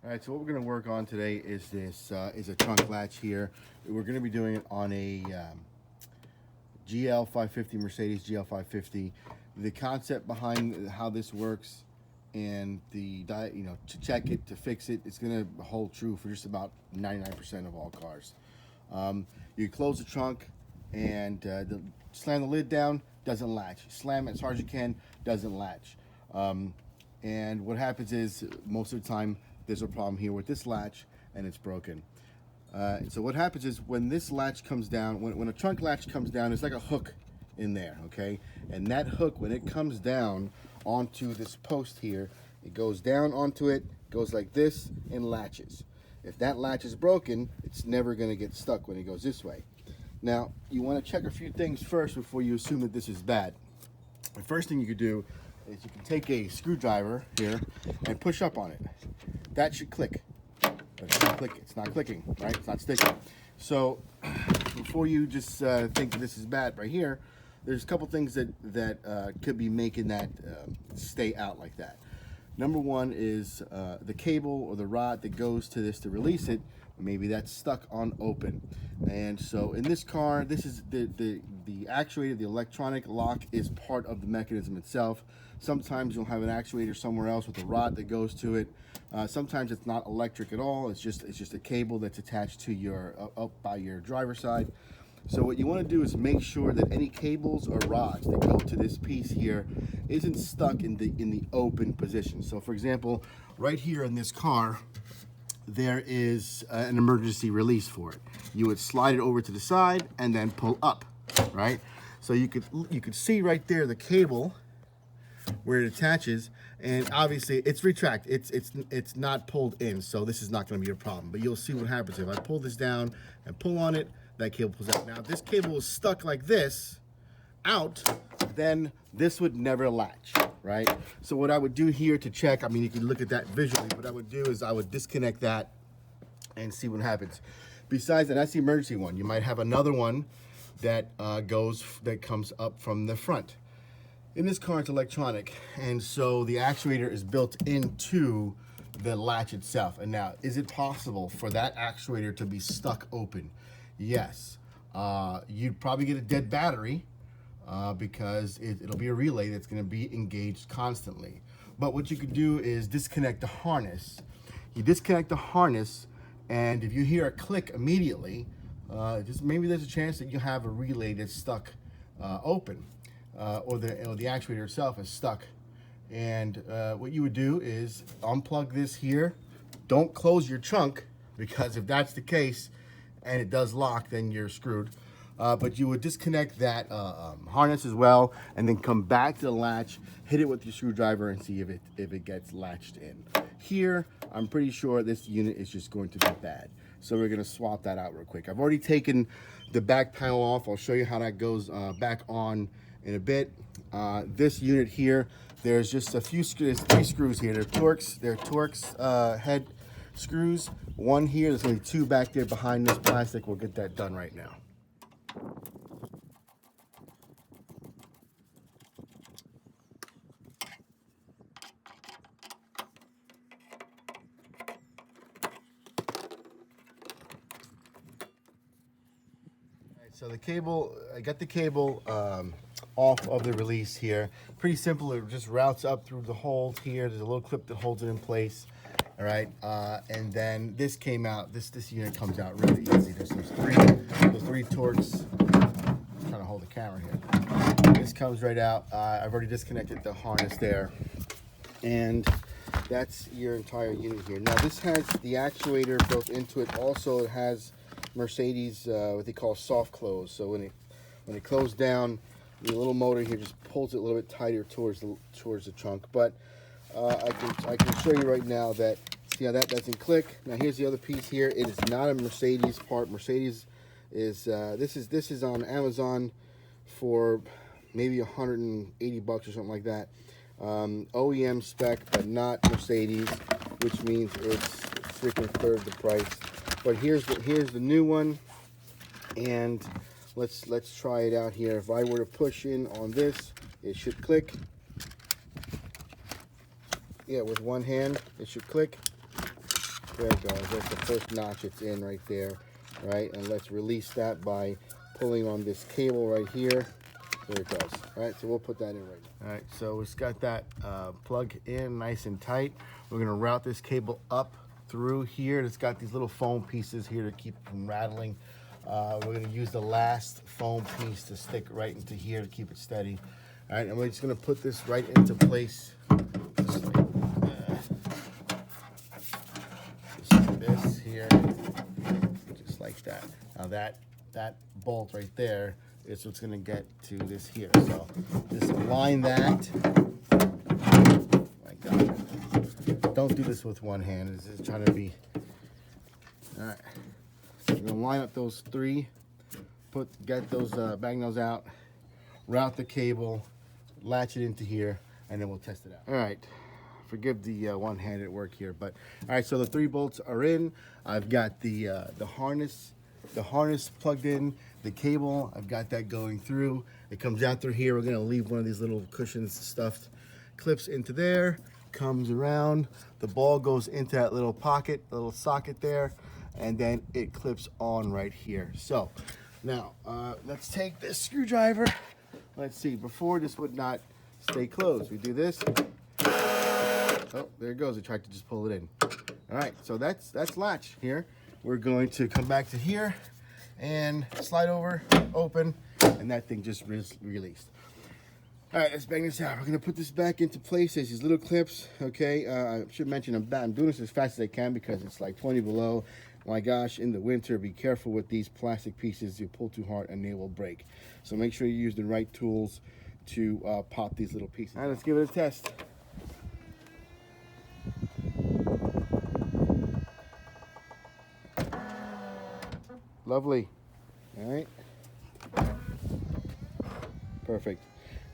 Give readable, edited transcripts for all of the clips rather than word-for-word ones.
All right, so what we're going to work on today is this is a trunk latch here. We're going to be doing it on a GL 550 Mercedes GL 550. The concept behind how this works and the to check it, to fix it, it's going to hold true for just about 99% of all cars. You close the trunk and slam the lid down, doesn't latch. Slam it as hard as you can, doesn't latch. And what happens is most of the time there's a problem here with this latch and it's broken. So what happens is when this latch comes down, when a trunk latch comes down, it's like a hook in there, okay? And that hook, when it comes down onto this post here, it goes down onto it, goes like this, and latches. If that latch is broken, it's never going to get stuck when it goes this way. Now, you want to check a few things first before you assume that this is bad. The first thing you could do is you can take a screwdriver here and push up on it. That should click, but it's not clicking. It's not clicking, right? It's not sticking. So before you just think that this is bad right here, there's a couple things that could be making that stay out like that. Number one is the cable or the rod that goes to this to release it. Maybe that's stuck on open. And so in this car, this is the actuator, the electronic lock is part of the mechanism itself. Sometimes you'll have an actuator somewhere else with a rod that goes to it. Sometimes it's not electric at all. It's just a cable that's attached to your up by your driver's side. So what you want to do is make sure that any cables or rods that go to this piece here isn't stuck in the open position. So for example, right here in this car, there is an emergency release for it. You would slide it over to the side and then pull up, right? So you could see right there the cable where it attaches, and obviously it's retracted. It's not pulled in, so this is not going to be a problem. But you'll see what happens if I pull this down and pull on it. That cable pulls out. Now, if this cable is stuck like this out, then this would never latch, right? So what I would do here to check, I mean, you can look at that visually. What I would do is I would disconnect that and see what happens. Besides that, that's the emergency one. You might have another one that comes up from the front. In this car, it's electronic, and so the actuator is built into the latch itself. And now, is it possible for that actuator to be stuck open? Yes. You'd probably get a dead battery because it'll be a relay that's going to be engaged constantly. But what you could do is disconnect the harness. You disconnect the harness, and if you hear a click immediately, just maybe there's a chance that you have a relay that's stuck open, or the actuator itself is stuck. And what you would do is unplug this here. Don't close your trunk, because if that's the case and it does lock, then you're screwed. But you would disconnect that harness as well, and then come back to the latch, hit it with your screwdriver, and see if it gets latched in. Here, I'm pretty sure this unit is just going to be bad. So we're going to swap that out real quick. I've already taken the back panel off. I'll show you how that goes back on in a bit. This unit here, there's just a few screws, 3 screws here. They're Torx head screws. One here, there's only 2 back there behind this plastic. We'll get that done right now. So the cable, I got the cable off of the release here. Pretty simple. It just routes up through the hole here. There's a little clip that holds it in place. All right, and then this came out. This unit comes out really easy. There's those three Torx. I'm trying to hold the camera here. This comes right out. I've already disconnected the harness there, and that's your entire unit here. Now this has the actuator built into it. Also, it has Mercedes what they call soft close. So when it closed down, the little motor here just pulls it a little bit tighter towards the trunk. But I can show you right now that, see how that doesn't click. Now here's the other piece here. It is not a Mercedes part. Mercedes is this is on Amazon for maybe 180 bucks or something like that. OEM spec, but not Mercedes, which means it's freaking third the price. But here's the new one, and let's try it out here. If I were to push in on this, it should click. Yeah, with one hand, it should click. There it goes. That's the first notch it's in right there, right? And let's release that by pulling on this cable right here. There it goes. All right, so we'll put that in right now. All right, so it's got that plug in nice and tight. We're gonna route this cable up through here. It's got these little foam pieces here to keep it from rattling. We're gonna use the last foam piece to stick right into here to keep it steady. All right, and we're just gonna put this right into place. Just like this here, just like that. Now that bolt right there is what's gonna get to this here. So just align that. My God, don't do this with one hand. This is trying to be. All right, we're gonna line up those three. Get those bang those out. Route the cable, latch it into here, and then we'll test it out. All right. Forgive the one-handed work here, but all right. So the 3 bolts are in. I've got the harness plugged in. The cable, I've got that going through. It comes out through here. We're gonna leave one of these little cushions stuffed clips into there. Comes around. The ball goes into that little pocket, little socket there, and then it clips on right here. So now let's take this screwdriver. Let's see. Before, this would not stay closed. We do this. Oh, there it goes. I tried to just pull it in. All right, so that's latch here. We're going to come back to here and slide over, open, and that thing just released. All right, let's bang this out. We're gonna put this back into place. There's these little clips, okay? I should mention I'm doing this as fast as I can because it's like 20 below. My gosh, in the winter, be careful with these plastic pieces. You pull too hard and they will break. So make sure you use the right tools to pop these little pieces. All right, let's give it a test. Lovely. All right. Perfect.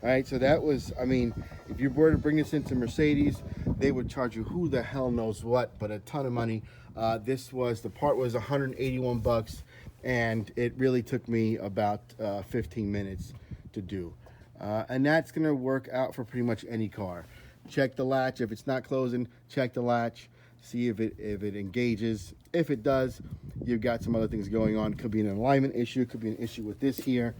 All right, so that was, I mean, if you were to bring this into Mercedes, they would charge you who the hell knows what, but a ton of money. The part was 181 bucks, and it really took me about 15 minutes to do. And that's gonna work out for pretty much any car. Check the latch. If it's not closing, check the latch. See if it engages. If it does, you've got some other things going on. Could be an alignment issue, could be an issue with this here.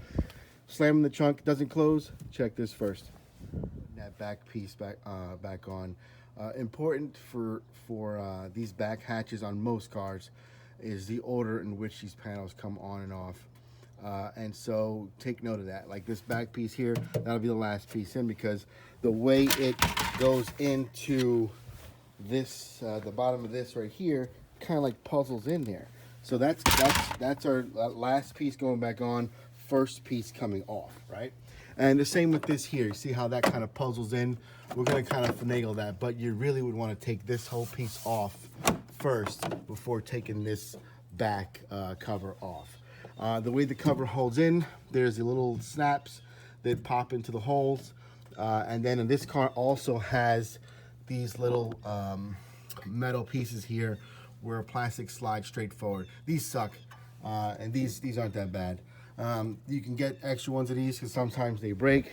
Slamming the trunk doesn't close, check this first. That back piece back on. Important for these back hatches on most cars is the order in which these panels come on and off. And so take note of that. Like this back piece here, that'll be the last piece in, because the way it goes into this, the bottom of this right here, kind of like puzzles in there. So that's our last piece going back on, first piece coming off, right? And the same with this here. You see how that kind of puzzles in? We're gonna kind of finagle that, but you really would want to take this whole piece off first before taking this back cover off. The way the cover holds in, there's the little snaps that pop into the holes. And then in this car also has these little metal pieces here where plastic slides straight forward. These suck, and these aren't that bad. You can get extra ones of these because sometimes they break.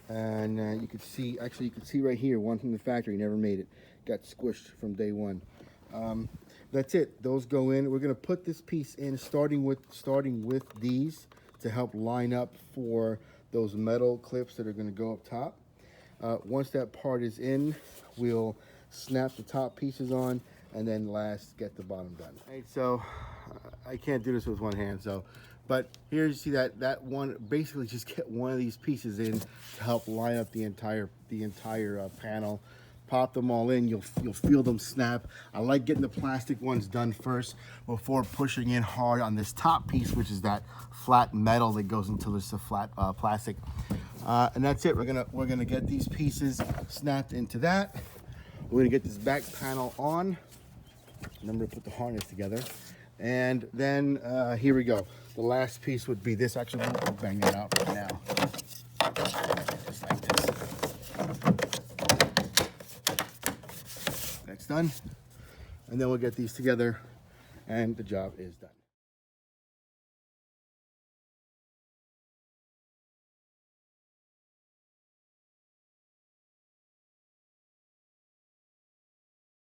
And you can see, actually you can see right here, one from the factory, never made it. Got squished from day one. That's it, those go in. We're gonna put this piece in starting with these to help line up for those metal clips that are gonna go up top. Once that part is in, we'll snap the top pieces on, and then last get the bottom done. Right, so I can't do this with one hand, but here you see that one, basically just get one of these pieces in to help line up the entire panel. Pop them all in, you'll feel them snap. I like getting the plastic ones done first before pushing in hard on this top piece, which is that flat metal that goes into this flat plastic. And that's it. We're gonna get these pieces snapped into that. We're gonna get this back panel on. Remember to put the harness together. And then here we go. The last piece would be this. Actually, we'll bang it out right now. Just like this. That's done. And then we'll get these together and the job is done.